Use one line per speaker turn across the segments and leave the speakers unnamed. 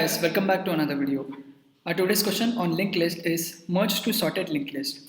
guys, welcome back to another video. Our today's question on linked list is merge to sorted linked list,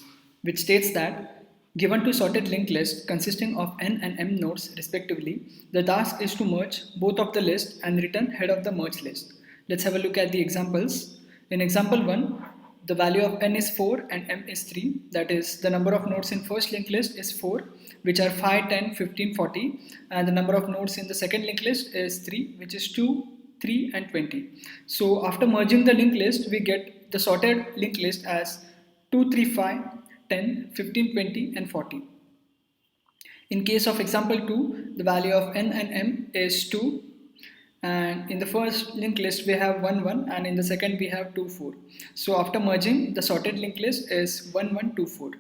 which states that given to sorted linked list consisting of n and m nodes respectively, the task is to merge both of the list and return head of the merged list. Let's have a look at the examples. In example 1, the value of n is 4 and m is 3. That is, the number of nodes in first linked list is 4, which are 5, 10, 15, 40, and the number of nodes in the second linked list is 3, which is 2, 3 and 20. So after merging the linked list, we get the sorted linked list as 2, 3, 5, 10, 15, 20 and 40. In case of example 2, the value of n and m is 2, and in the first linked list we have 1, 1, and in the second we have 2, 4. So after merging, the sorted linked list is 1, 1, 2, 4.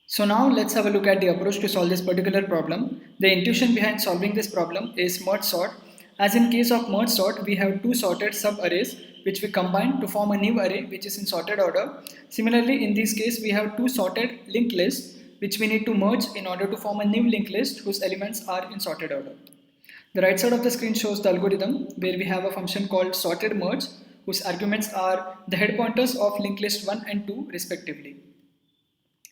So now let's have a look at the approach to solve this particular problem. The intuition behind solving this problem is merge sort. As in case of merge sort, we have two sorted sub-arrays which we combine to form a new array which is in sorted order. Similarly, in this case, we have two sorted linked lists which we need to merge in order to form a new linked list whose elements are in sorted order. The right side of the screen shows the algorithm where we have a function called sorted merge whose arguments are the head pointers of linked list 1 and 2 respectively.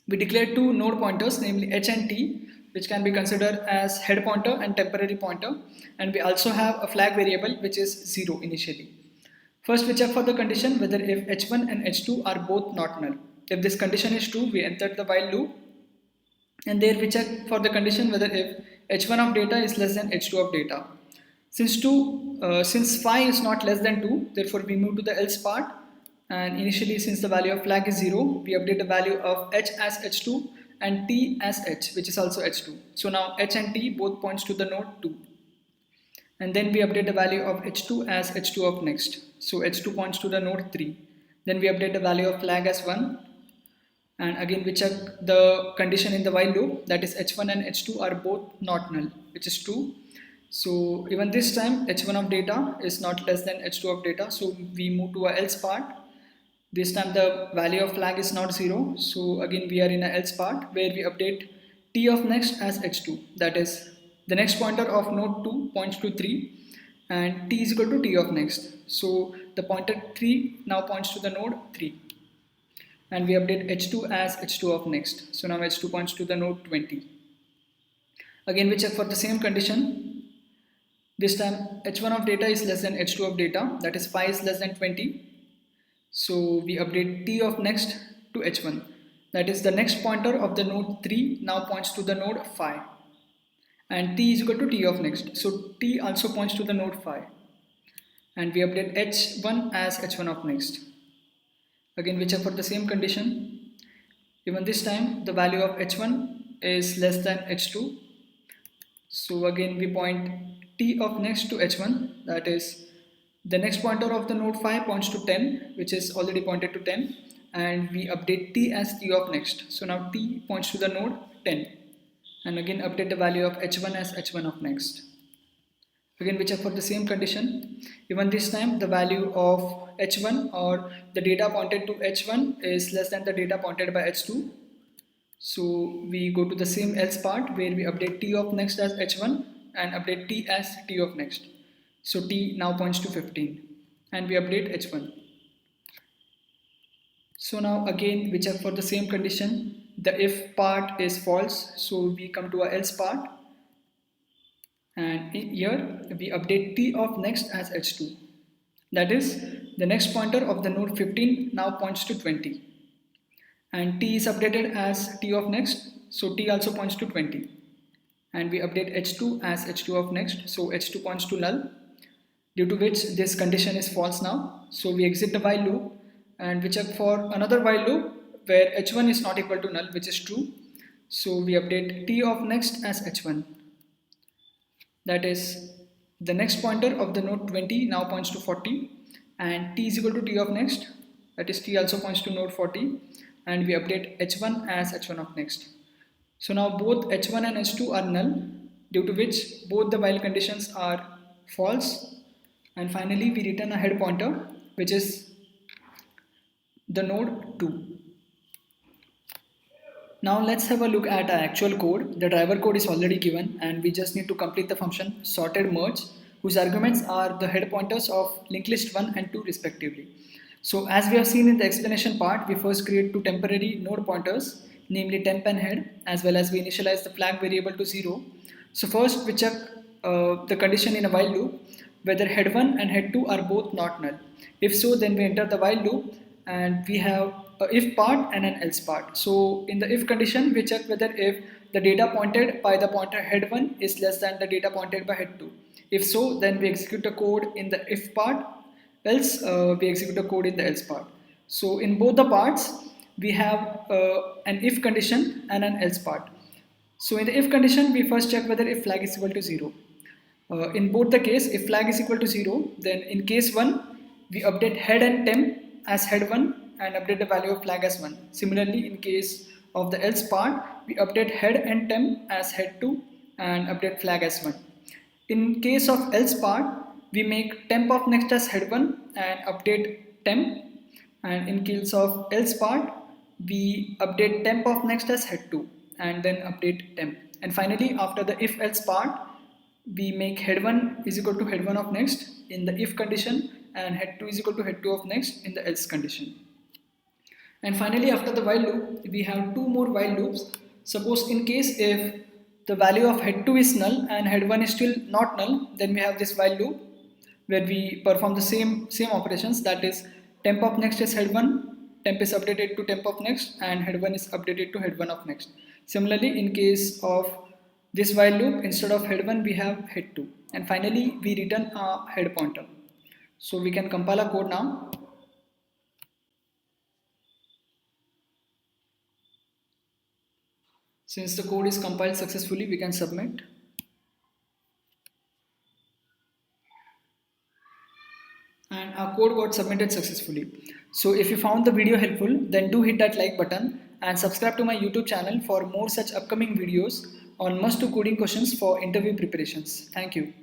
We declare two node pointers, namely h and t, which can be considered as head pointer and temporary pointer, and we also have a flag variable which is 0 initially. First we check for the condition whether if h1 and h2 are both not null. If this condition is true, we enter the while loop, and there we check for the condition whether if h1 of data is less than h2 of data. Since phi is not less than 2, therefore we move to the else part, and initially since the value of flag is 0, we update the value of h as h2 and t as h, which is also h2. So now h and t both points to the node 2, and then we update the value of h2 as h2 of next, so h2 points to the node 3. Then we update the value of flag as 1, and again we check the condition in the while loop, that is h1 and h2 are both not null, which is true. So even this time h1 of data is not less than h2 of data, so we move to a else part. This time the value of flag is not 0, so again we are in a else part where we update t of next as h2, that is the next pointer of node 2 points to 3 and t is equal to t of next, so the pointer 3 now points to the node 3, and we update h2 as h2 of next, so now h2 points to the node 20. Again we check for the same condition. This time h1 of data is less than h2 of data, that is phi is less than 20. So we update t of next to h1, that is the next pointer of the node 3 now points to the node phi, and t is equal to t of next, so t also points to the node phi, and we update h1 as h1 of next. Again we check for the same condition. Even this time the value of h1 is less than h2, so again we point t of next to h1, that is the next pointer of the node phi points to 10, which is already pointed to 10, and we update t as t of next, so now t points to the node 10, and again update the value of h1 as h1 of next. Again we check for the same condition. Even this time the value of h1 or the data pointed to h1 is less than the data pointed by h2, so we go to the same else part where we update t of next as h1 and update t as t of next. So t now points to 15, and we update h1. So now again we check for the same condition. The if part is false, so we come to a else part, and here we update t of next as h2, that is the next pointer of the node 15 now points to 20, and t is updated as t of next, so t also points to 20, and we update h2 as h2 of next, so h2 points to null, due to which this condition is false now. So we exit the while loop and we check for another while loop where h1 is not equal to null, which is true, so we update t of next as h1, that is the next pointer of the node 20 now points to 40, and t is equal to t of next, that is t also points to node 40, and we update h1 as h1 of next. So now both h1 and h2 are null, due to which both the while conditions are false, and finally we return a head pointer which is the node 2. Now let's have a look at our actual code. The driver code is already given and we just need to complete the function sorted merge whose arguments are the head pointers of linked list 1 and 2 respectively. So as we have seen in the explanation part, we first create two temporary node pointers, namely temp and head, as well as we initialize the flag variable to 0. So first we check the condition in a while loop whether head 1 and head 2 are both not null. If so, then we enter the while loop and we have a if part and an else part. So in the if condition, we check whether if the data pointed by the pointer head 1 is less than the data pointed by head 2. If so, then we execute the code in the if part, else we execute the code in the else part. So in both the parts, we have an if condition and an else part. So in the if condition, we first check whether if flag is equal to 0. In both the case, if flag is equal to 0, then in case 1, we update head and temp as head 1 and update the value of flag as 1. Similarly, in case of the else part, we update head and temp as head 2 and update flag as 1. In case of else part, we make temp of next as head 1 and update temp, and in case of else part, we update temp of next as head 2 and then update temp. And finally, after the if else part, we make head 1 is equal to head 1 of next in the if condition and head 2 is equal to head 2 of next in the else condition. And finally, after the while loop, we have two more while loops. Suppose in case if the value of head 2 is null and head 1 is still not null, then we have this while loop where we perform the same operations, that is temp of next is head 1, temp is updated to temp of next and head 1 is updated to head 1 of next. Similarly, in case of this while loop, instead of head 1 we have head 2, and finally we return a head pointer. So we can compile our code now. Since the code is compiled successfully, we can submit. And our code got submitted successfully. So if you found the video helpful, then do hit that like button and subscribe to my YouTube channel for more such upcoming videos on must-do coding questions for interview preparations. Thank you.